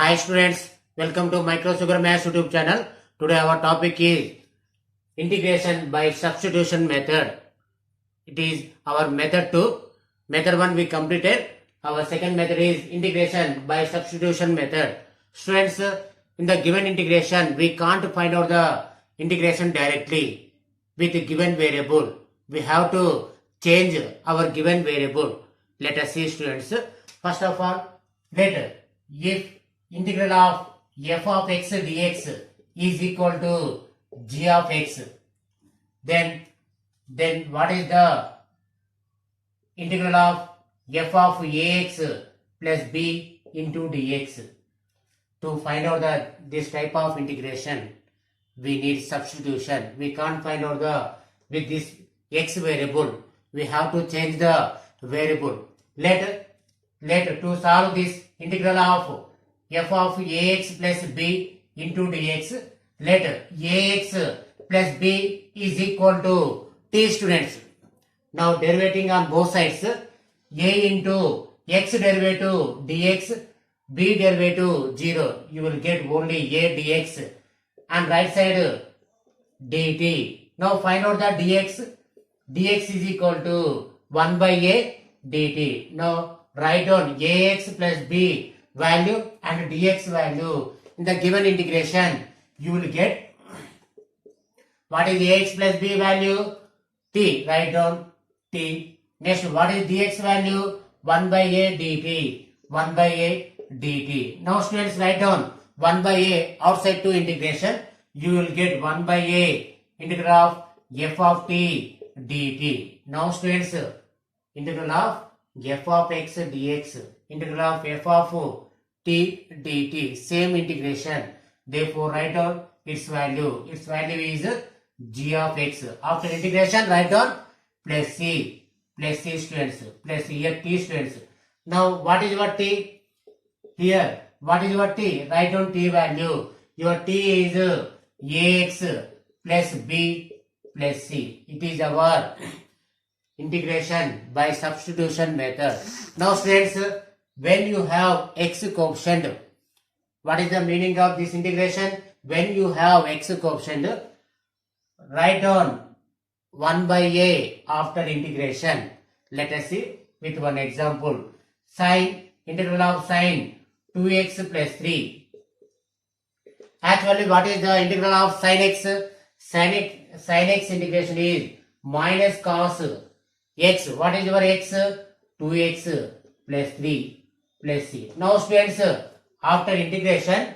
Hi students, welcome to Micro Sugar Maths YouTube channel. Today our topic is integration by substitution method. It is our method 2. Method 1 we completed. Our second method is integration by substitution method. Students, in the given integration, we can't find out the integration directly with a given variable. We have to change our given variable. Let us see students. First of all, let if integral of f of x dx is equal to g of x, then what is the integral of f of ax plus b into dx? To find out this type of integration, we need substitution. We can't find out with this x variable. We have to change the variable. Let to solve this integral of f of ax plus b into dx, let ax plus b is equal to t, students. Now derivating on both sides, a into x derivative dx, b derivative 0, you will get only a dx, and right side dt. Now find out the dx. Dx is equal to 1 by a dt. Now write down ax plus b value and dx value in the given integration. You will get what is ax plus b value? T. Write down t. Next, what is dx value? 1 by a dt. 1 by a dt. Now students, write down 1 by a outside to integration. You will get 1 by a integral of f of t dt. Now students, integral of f of x dx, integral of f of t dt, same integration. Therefore write down its value. Its value is g of x. After integration, write down plus c students, plus here t students. Now what is your t? Here what is your t? Write down t value. Your t is ax plus b plus c. It is our integration by substitution method. Now students, when you have x coefficient, what is the meaning of this integration? When you have x coefficient, write down 1 by a after integration. Let us see with one example. Integral of sine 2x plus 3. Actually, what is the integral of sine x? Sine x integration is minus cos x. What is your x? 2x plus 3 plus c. Now students, after integration,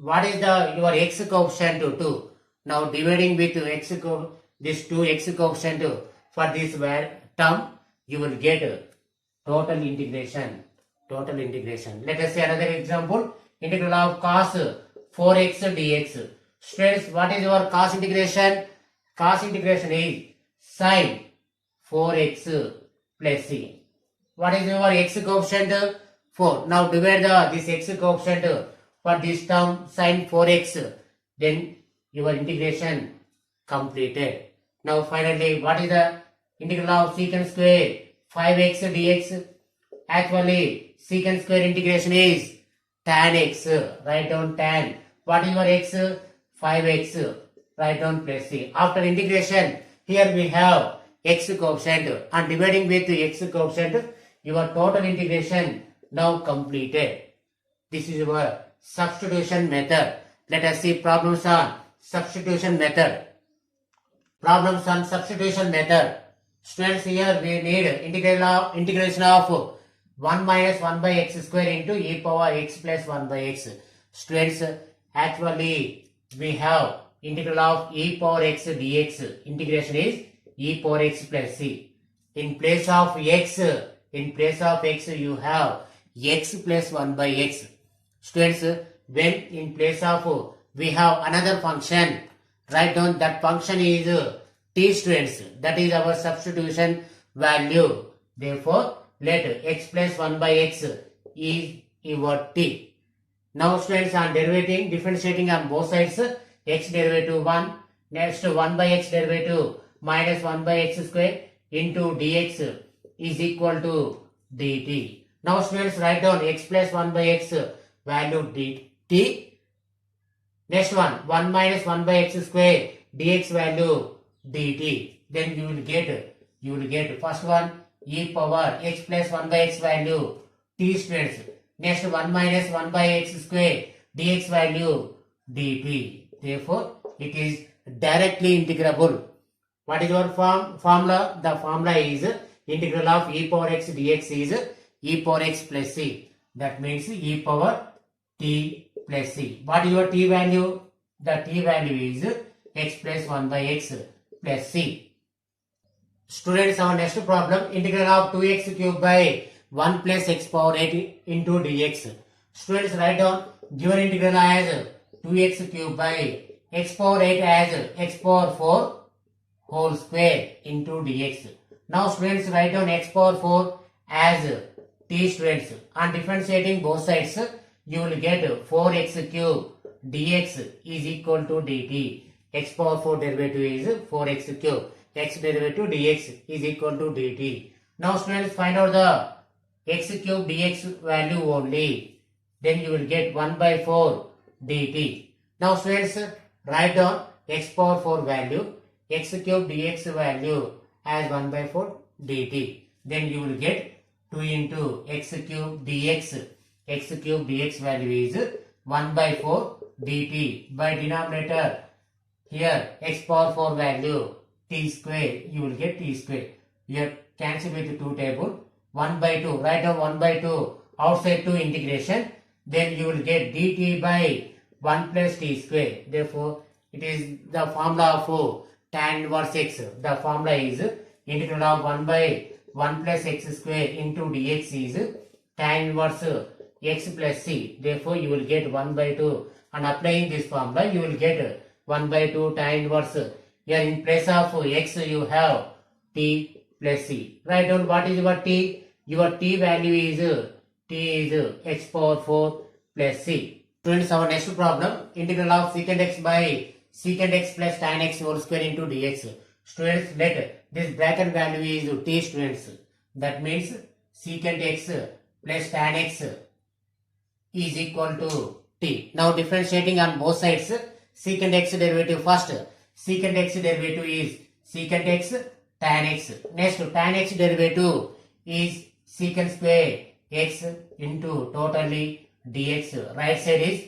what is your x coefficient? 2. Now dividing with this 2x coefficient for this term, you will get total integration. Let us see another example. Integral of cos 4x dx. Students, what is your cos integration? Cos integration is sin 4x plus c. What is your x coefficient? 4. Now divide this x coefficient for this term sin 4x. Then your integration completed. Now finally, what is the integral of secant square 5x dx? Actually, secant square integration is tan x. Write down tan. What is your x? 5x. Write down plus c. After integration, here we have x coefficient, and dividing with x coefficient, your total integration now completed. This is your substitution method. Let us see problems on substitution method. Problems on substitution method. Students, here we need integration of 1 minus 1 by x square into e power x plus 1 by x. Students, actually we have integral of e power x dx. Integration is e power x plus c. In place of x, you have x plus 1 by x. Students, when in place of we have another function, write down that function is t, students. That is our substitution value. Therefore, let x plus 1 by x is your t. Now students, on differentiating on both sides, x derivative 1, next 1 by x derivative minus 1 by x square into dx is equal to dt. Now students, write down x plus 1 by x value dt. Next one, 1 minus 1 by x square dx value dt. Then you will get first one e power x plus 1 by x value t students. Next 1 minus 1 by x square dx value dt. Therefore, it is directly integrable. What is your formula? The formula is integral of e power x dx is e power x plus c. That means e power t plus c. What is your t value? The t value is x plus 1 by x plus c. Students, our next problem, integral of 2x cube by 1 plus x power 8 into dx. Students, write down given integral as 2x cube by x power 8 as x power 4 whole square into dx. Now students, write down x power 4 as t students. On differentiating both sides, you will get 4x cube dx is equal to dt. X power 4 derivative is 4x cube. X derivative dx is equal to dt. Now students, find out the x cube dx value only. Then you will get 1 by 4 dt. Now students, write down x power 4 value, x cube dx value as 1 by 4 dt. Then you will get 2 into x cube dx. X cube dx value is 1 by 4 dt. By denominator, here x power 4 value t square, you will get t square. Here cancel with 2 table. 1 by 2, write down 1 by 2 outside 2 integration. Then you will get dt by 1 plus t square. Therefore, it is the formula of tan inverse x. The formula is integral of 1 by 1 plus x square into dx is tan inverse x plus c. Therefore, you will get 1 by 2. And applying this formula, you will get 1 by 2 tan inverse. Here in place of x, you have t plus c. Write down what is your t. Your t value is x power 4 plus c. Students, our next problem, integral of secant x by secant x plus tan x whole square into dx. Students, let this bracket value is t students. That means secant x plus tan x is equal to t. Now differentiating on both sides, secant x derivative first. Secant x derivative is secant x tan x. Next, tan x derivative is secant square x into totally dx. Right side is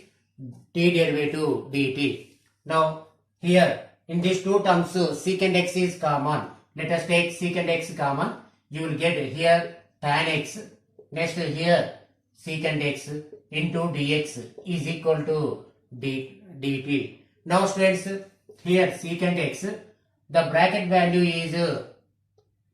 t derivative dt. Now here in these two terms, secant x is common. Let us take secant x common. You will get here tan x. Next here secant x into dx is equal to dt. Now students, here secant x, the bracket value is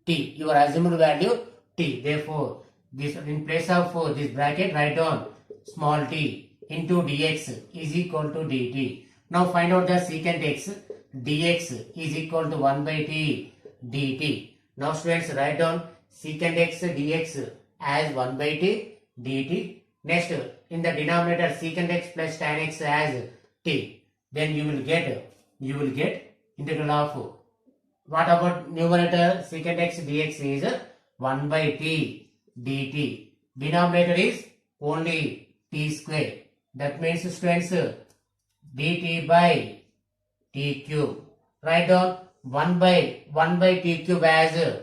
t. Your assumed value t. Therefore, this in place of this bracket, write down small t into dx is equal to dt. Now find out the secant x. Dx is equal to 1 by t dt. Now students, write down secant x dx as 1 by t dt. Next, in the denominator secant x plus tan x as t. Then you will get integral of, what about numerator? Secant x dx is 1 by t dt. Denominator is only t square. That means students, dt by t cube. Write down 1 by t cube as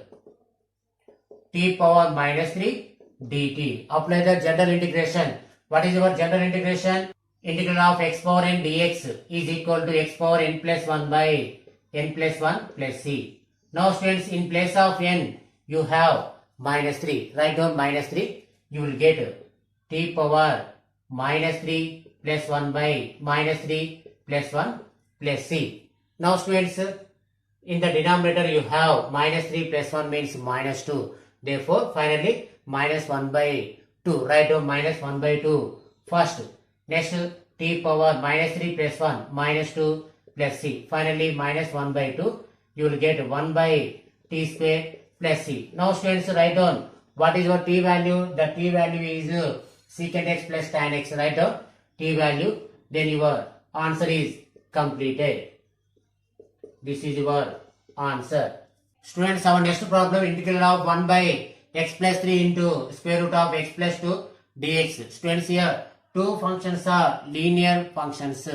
t power minus 3 dt. Apply the general integration. What is your general integration? Integral of x power n dx is equal to x power n plus 1 by n plus 1 plus c. Now students, in place of n, you have minus 3. Write down minus 3. You will get t power minus 3 plus 1 by minus 3 plus 1 plus c. Now students, in the denominator you have minus 3 plus 1 means minus 2. Therefore, finally minus 1 by 2. Write down minus 1 by 2 first. Next, t power minus 3 plus 1 minus 2 plus c. Finally minus 1 by 2. You will get 1 by t square plus c. Now students, write down what is your t value. The t value is secant x plus tan x. Write down t value. Then your answer is completed. This is your answer. Students, our next problem, integral of 1 by x plus 3 into square root of x plus 2 dx. Students, here two functions are linear functions.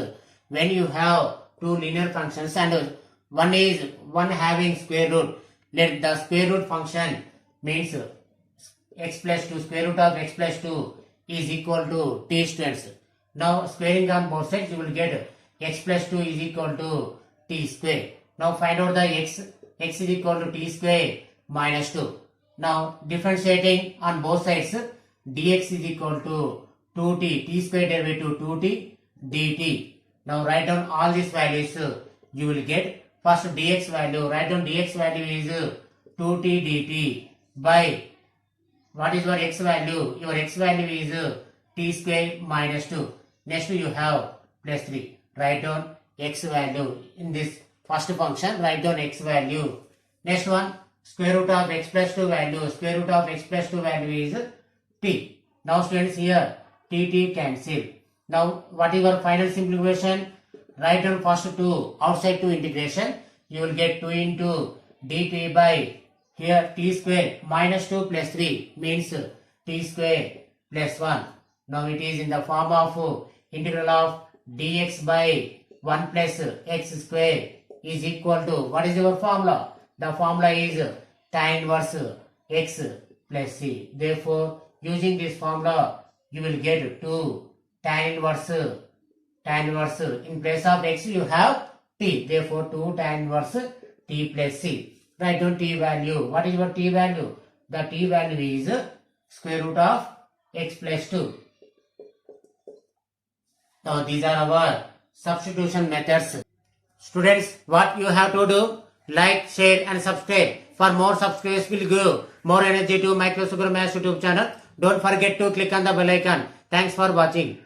When you have two linear functions and one having square root, let the square root function means x plus 2, square root of x plus 2 is equal to t students. Now squaring on both sides, you will get x plus 2 is equal to t square. Now find out the x is equal to t square minus 2. Now differentiating on both sides, dx is equal to 2t, t square derivative 2t dt. Now write down all these values, you will get first dx value, write down dx value is 2t dt by what is your x value? Your x value is t square minus 2. Next you have plus 3. Write down x value in this first function, write down x value. Next one, square root of x plus 2 value, square root of x plus 2 value is t. Now students here, t cancel. Now what is your final simplification? Write down first 2 outside 2 integration. You will get 2 into dt by here t square minus 2 plus 3 means t square plus 1. Now it is in the form of integral of dx by 1 plus x square is equal to, what is your formula? The formula is tan inverse x plus c. Therefore, using this formula, you will get 2 tan inverse in place of x you have t. Therefore, 2 tan inverse t plus c. Write down t value. What is your t value? The t value is square root of x plus 2. Now these are our substitution methods. Students, what you have to do? Like, share and subscribe. For more subscribers will give more energy to Micro Sugar Maths YouTube channel. Don't forget to click on the bell icon. Thanks for watching.